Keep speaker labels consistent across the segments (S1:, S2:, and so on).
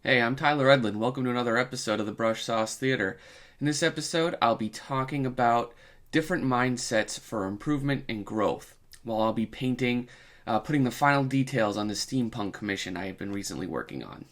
S1: Hey, I'm Tyler Edlin. Welcome to another episode of the Brush Sauce Theater. In this episode, I'll be talking about different mindsets for improvement and growth, while I'll be putting the final details on the steampunk commission I have been recently working on.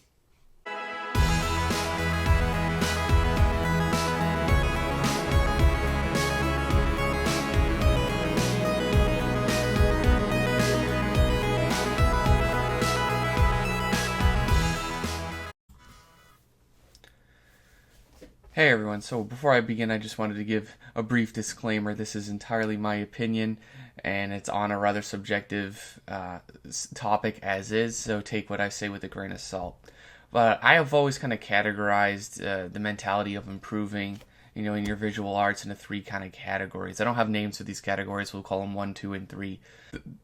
S1: Hey everyone, so before I begin, I just wanted to give a brief disclaimer. This is entirely my opinion, and it's on a rather subjective topic as is, so take what I say with a grain of salt. But I have always kind of categorized the mentality of improving, in your visual arts into three kind of categories. I don't have names for these categories, we'll call them 1, 2, and 3.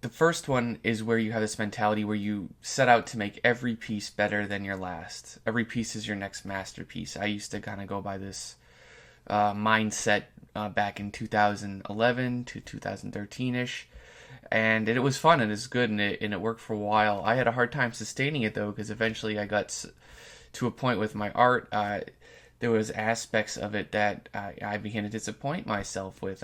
S1: The first one is where you have this mentality where you set out to make every piece better than your last. Every piece is your next masterpiece. I used to kind of go by this mindset back in 2011 to 2013-ish. And it was fun and it's good and it worked for a while. I had a hard time sustaining it though, because eventually I got to a point with my art. There was aspects of it that I began to disappoint myself with.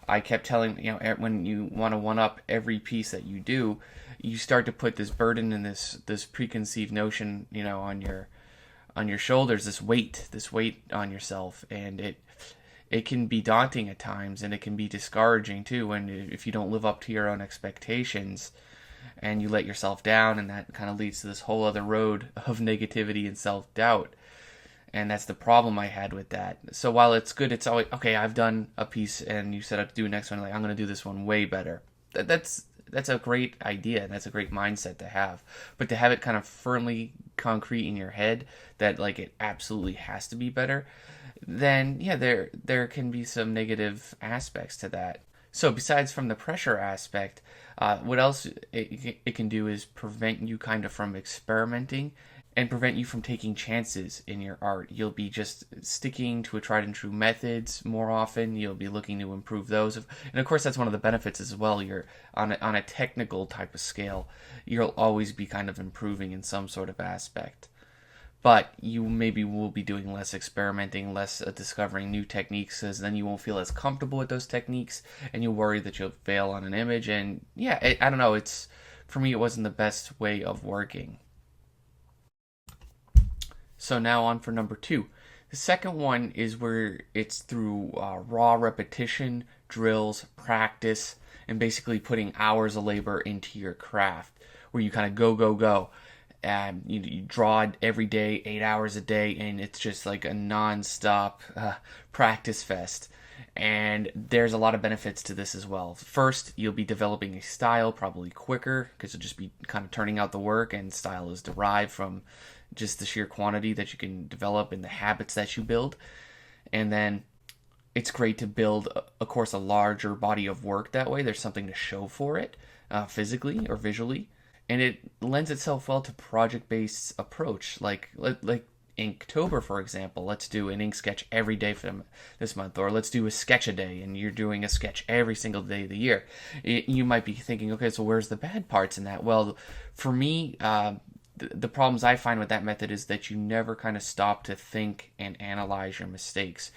S1: I kept telling, when you want to one-up every piece that you do, you start to put this burden and this preconceived notion, on your shoulders, this weight on yourself, and it can be daunting at times, and it can be discouraging too, and if you don't live up to your own expectations, and you let yourself down, and that kind of leads to this whole other road of negativity and self-doubt. And that's the problem I had with that. So while it's good, it's always, okay, I've done a piece and you set out to do the next one, like, I'm going to do this one way better. That's a great idea, and that's a great mindset to have. But to have it kind of firmly concrete in your head that, like, it absolutely has to be better, then, yeah, there can be some negative aspects to that. So besides from the pressure aspect, what else it can do is prevent you kind of from experimenting and prevent you from taking chances in your art. You'll be just sticking to a tried and true methods more often. You'll be looking to improve those. And of course, that's one of the benefits as well. You're on a technical type of scale. You'll always be kind of improving in some sort of aspect. But you maybe will be doing less experimenting, less discovering new techniques, because then you won't feel as comfortable with those techniques, and you'll worry that you'll fail on an image. And yeah, I don't know. For me, it wasn't the best way of working. So now on for number 2. The second one is where it's through raw repetition, drills, practice, and basically putting hours of labor into your craft, where you kind of go. You draw every day, 8 hours a day, and it's just like a non-stop practice fest. And there's a lot of benefits to this as well. First, you'll be developing a style probably quicker, because you'll just be kind of turning out the work, and style is derived from just the sheer quantity that you can develop and the habits that you build. And then it's great to build, of course, a larger body of work that way. There's something to show for it, physically or visually. And it lends itself well to project-based approach, like Inktober, for example. Let's do an ink sketch every day for this month, or let's do a sketch a day, and you're doing a sketch every single day of the year. You might be thinking, okay, so where's the bad parts in that? Well, for me, the problems I find with that method is that you never kind of stop to think and analyze your mistakes.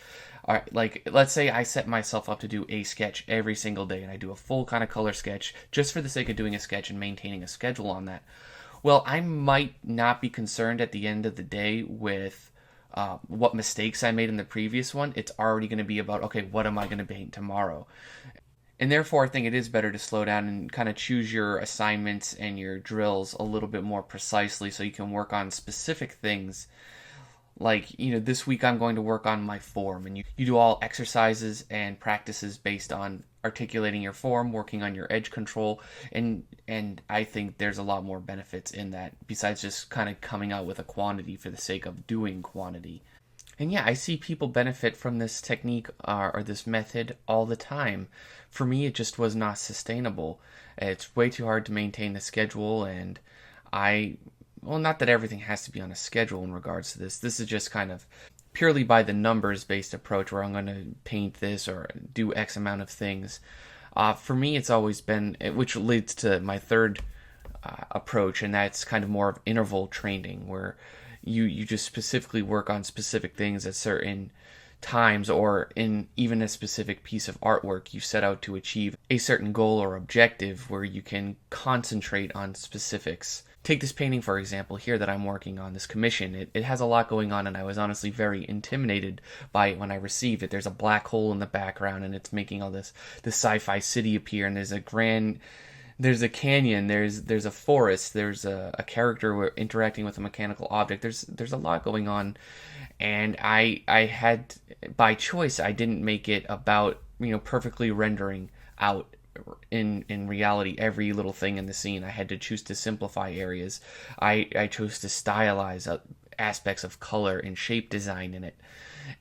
S1: All right, like, let's say I set myself up to do a sketch every single day, and I do a full kind of color sketch just for the sake of doing a sketch and maintaining a schedule on that. Well, I might not be concerned at the end of the day with what mistakes I made in the previous one. It's already going to be about, okay, what am I going to paint tomorrow? And therefore, I think it is better to slow down and kind of choose your assignments and your drills a little bit more precisely, so you can work on specific things. Like, this week I'm going to work on my form, and you do all exercises and practices based on articulating your form, working on your edge control, and I think there's a lot more benefits in that, besides just kind of coming out with a quantity for the sake of doing quantity. And yeah, I see people benefit from this technique or this method all the time. For me, it just was not sustainable. It's way too hard to maintain the schedule, and not that everything has to be on a schedule in regards to this. This is just kind of purely by the numbers-based approach, where I'm going to paint this or do X amount of things. For me, it's always been, which leads to my third approach, and that's kind of more of interval training, where You just specifically work on specific things at certain times, or in even a specific piece of artwork you set out to achieve a certain goal or objective where you can concentrate on specifics. Take this painting, for example, here that I'm working on, this commission. It has a lot going on, and I was honestly very intimidated by it when I received it. There's a black hole in the background, and it's making all this sci-fi city appear, and there's a canyon, there's a forest, there's a character interacting with a mechanical object. There's a lot going on, and I had, by choice, I didn't make it about perfectly rendering out in reality every little thing in the scene. I had to choose to simplify areas. I chose to stylize aspects of color and shape design in it,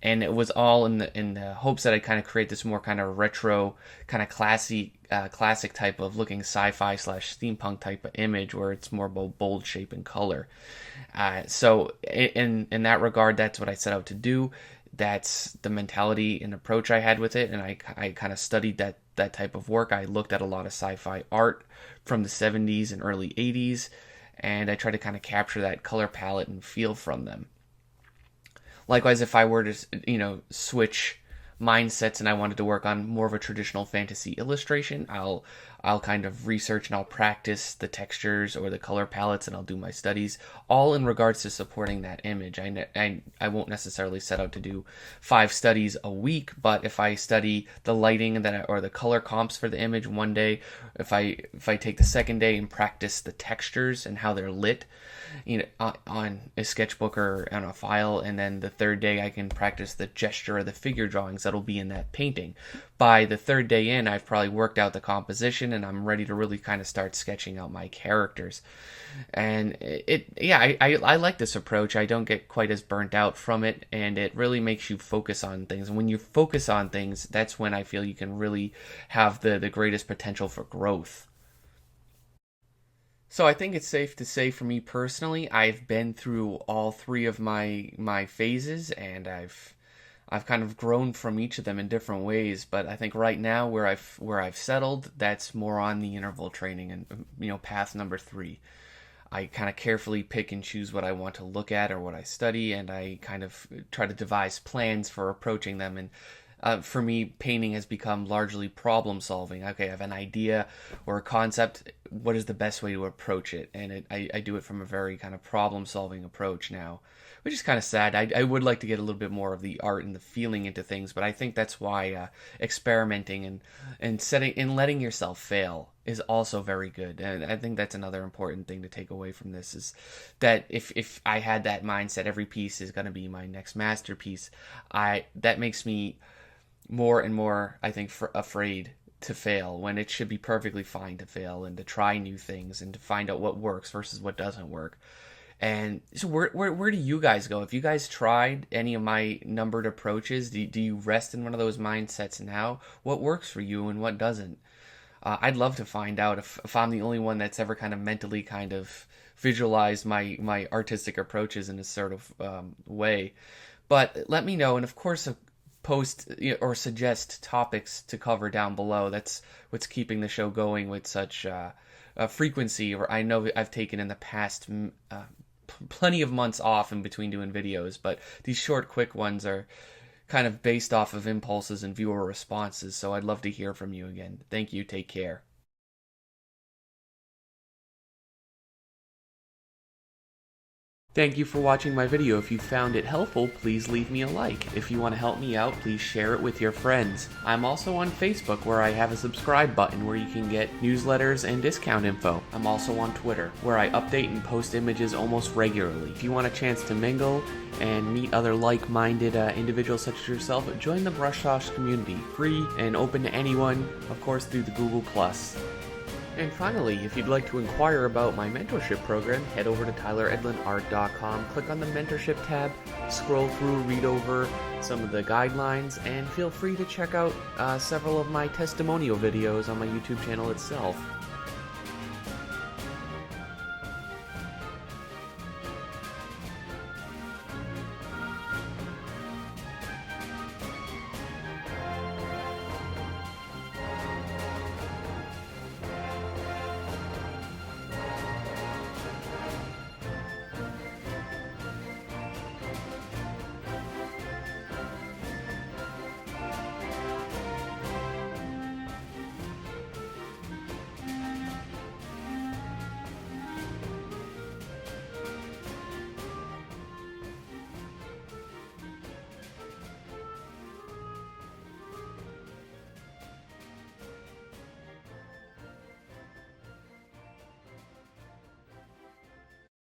S1: and it was all in the hopes that I kind of create this more kind of retro, kind of classic type of looking sci-fi / steampunk type of image where it's more bold shape and color. So in that regard, that's what I set out to do. That's the mentality and approach I had with it, and I kind of studied that type of work. I looked at a lot of sci-fi art from the 70s and early 80s, and I tried to kind of capture that color palette and feel from them. Likewise, if I were to switch mindsets and I wanted to work on more of a traditional fantasy illustration, I'll kind of research and I'll practice the textures or the color palettes, and I'll do my studies all in regards to supporting that image. I won't necessarily set out to do 5 studies a week, but if I study the lighting or the color comps for the image one day, if I take the second day and practice the textures and how they're lit, on a sketchbook or on a file, and then the third day I can practice the gesture or the figure drawings that'll be in that painting. By the third day in, I've probably worked out the composition, and I'm ready to really kind of start sketching out my characters. And I like this approach. I don't get quite as burnt out from it, and it really makes you focus on things. And when you focus on things, that's when I feel you can really have the greatest potential for growth. So I think it's safe to say, for me personally, I've been through all 3 of my phases, and I've kind of grown from each of them in different ways. But I think right now where I've settled, that's more on the interval training and path number 3. I kind of carefully pick and choose what I want to look at or what I study, and I kind of try to devise plans for approaching them. And for me, painting has become largely problem solving. Okay, I have an idea or a concept. What is the best way to approach it? And I do it from a very kind of problem solving approach now, which is kind of sad. I would like to get a little bit more of the art and the feeling into things, but I think that's why experimenting and letting yourself fail is also very good. And I think that's another important thing to take away from this, is that if I had that mindset, every piece is going to be my next masterpiece, that makes me more and more, I think, afraid to fail, when it should be perfectly fine to fail and to try new things and to find out what works versus what doesn't work. And so where do you guys go? If you guys tried any of my numbered approaches, do you rest in one of those mindsets now? What works for you and what doesn't? I'd love to find out if I'm the only one that's ever kind of mentally kind of visualized my artistic approaches in a sort of way. But let me know, and of course, post or suggest topics to cover down below. That's what's keeping the show going with such frequency. Or I know I've taken in the past plenty of months off in between doing videos, but these short, quick ones are kind of based off of impulses and viewer responses. So I'd love to hear from you again. Thank you. Take care. Thank you for watching my video. If you found it helpful, please leave me a like. If you want to help me out, please share it with your friends. I'm also on Facebook, where I have a subscribe button where you can get newsletters and discount info. I'm also on Twitter, where I update and post images almost regularly. If you want a chance to mingle and meet other like-minded individuals such as yourself, join the Brushtosh community. Free and open to anyone, of course, through the Google+. And finally, if you'd like to inquire about my mentorship program, head over to tyleredlinart.com, click on the mentorship tab, scroll through, read over some of the guidelines, and feel free to check out several of my testimonial videos on my YouTube channel itself.